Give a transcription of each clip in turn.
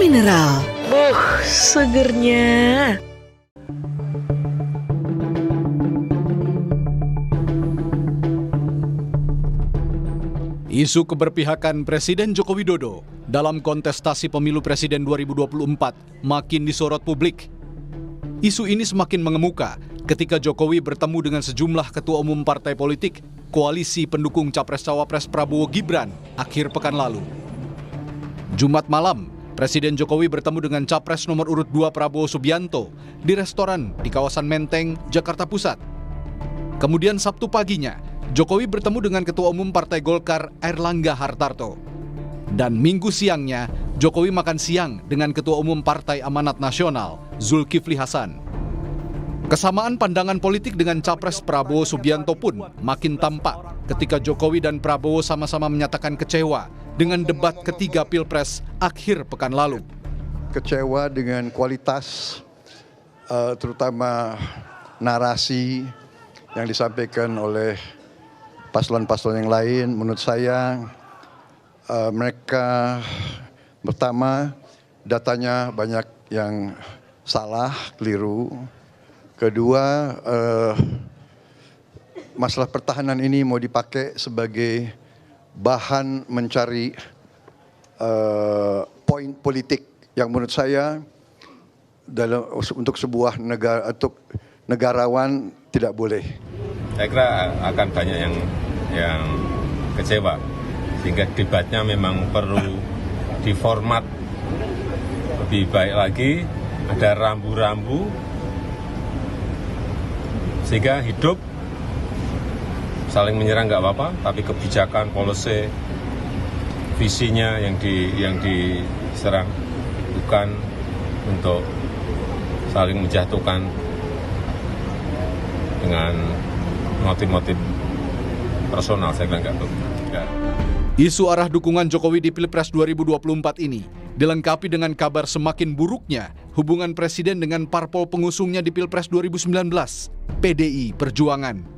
mineral. Segernya. Isu keberpihakan Presiden Joko Widodo dalam kontestasi pemilu Presiden 2024 makin disorot publik. Isu ini semakin mengemuka ketika Jokowi bertemu dengan sejumlah ketua umum partai politik koalisi pendukung Capres-Cawapres Prabowo Gibran akhir pekan lalu. Jumat malam, Presiden Jokowi bertemu dengan Capres nomor urut 2 Prabowo Subianto di restoran di kawasan Menteng, Jakarta Pusat. Kemudian Sabtu paginya, Jokowi bertemu dengan Ketua Umum Partai Golkar Airlangga Hartarto. Dan Minggu siangnya, Jokowi makan siang dengan Ketua Umum Partai Amanat Nasional Zulkifli Hasan. Kesamaan pandangan politik dengan Capres Prabowo Subianto pun makin tampak ketika Jokowi dan Prabowo sama-sama menyatakan kecewa dengan debat ketiga Pilpres akhir pekan lalu. Kecewa dengan kualitas terutama narasi yang disampaikan oleh paslon-paslon yang lain. Menurut saya mereka pertama datanya banyak yang salah, keliru. Kedua, masalah pertahanan ini mau dipakai sebagai bahan mencari poin politik yang menurut saya untuk sebuah negara, untuk negarawan tidak boleh. Saya kira akan banyak yang kecewa, sehingga debatnya memang perlu diformat lebih baik lagi, ada rambu-rambu, sehingga hidup saling menyerang nggak apa-apa, tapi kebijakan, policy, visinya yang diserang, bukan untuk saling menjatuhkan dengan motif-motif personal. Saya kira nggak betul. Isu arah dukungan Jokowi di Pilpres 2024 ini dilengkapi dengan kabar semakin buruknya hubungan Presiden dengan parpol pengusungnya di Pilpres 2019, PDI Perjuangan.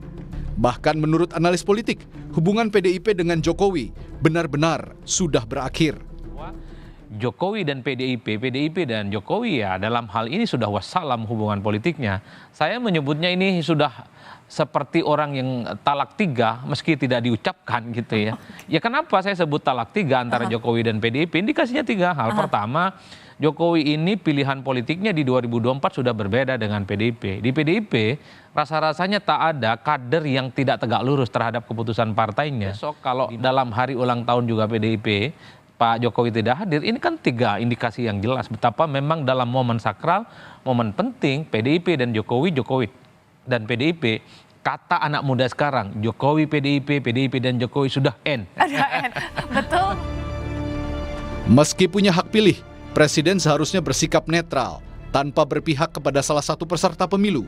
Bahkan menurut analis politik, hubungan PDIP dengan Jokowi benar-benar sudah berakhir. Jokowi dan PDIP dan Jokowi ya dalam hal ini sudah wassalam hubungan politiknya. Saya menyebutnya ini sudah seperti orang yang talak 3 meski tidak diucapkan gitu ya. Ya kenapa saya sebut talak 3 antara Jokowi dan PDIP? Indikasinya 3 hal. Pertama, Jokowi ini pilihan politiknya di 2024 sudah berbeda dengan PDIP. Di PDIP rasa-rasanya tak ada kader yang tidak tegak lurus terhadap keputusan partainya. Besok kalau dalam hari ulang tahun juga PDIP Pak Jokowi tidak hadir, ini kan 3 indikasi yang jelas betapa memang dalam momen sakral, momen penting PDIP dan Jokowi dan PDIP, kata anak muda sekarang, Jokowi PDIP dan Jokowi sudah N. Ada N, betul. Meski punya hak pilih, Presiden seharusnya bersikap netral tanpa berpihak kepada salah satu peserta pemilu.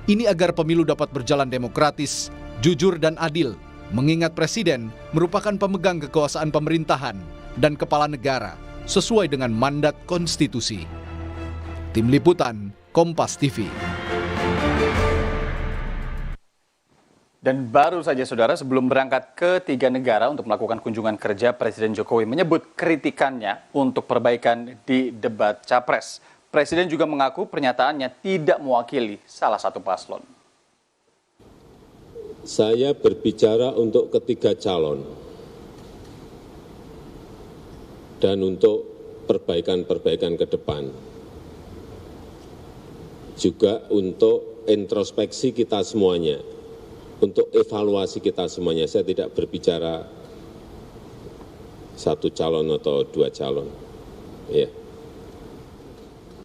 Ini agar pemilu dapat berjalan demokratis, jujur dan adil, mengingat Presiden merupakan pemegang kekuasaan pemerintahan dan kepala negara sesuai dengan mandat konstitusi. Tim Liputan, Kompas TV. Dan baru saja saudara, sebelum berangkat ke 3 negara untuk melakukan kunjungan kerja, Presiden Jokowi menyebut kritikannya untuk perbaikan di debat Capres. Presiden juga mengaku pernyataannya tidak mewakili salah satu paslon. Saya berbicara untuk ketiga calon dan untuk perbaikan-perbaikan ke depan. Juga untuk introspeksi kita semuanya. Untuk evaluasi kita semuanya, saya tidak berbicara 1 calon atau 2 calon. Ya.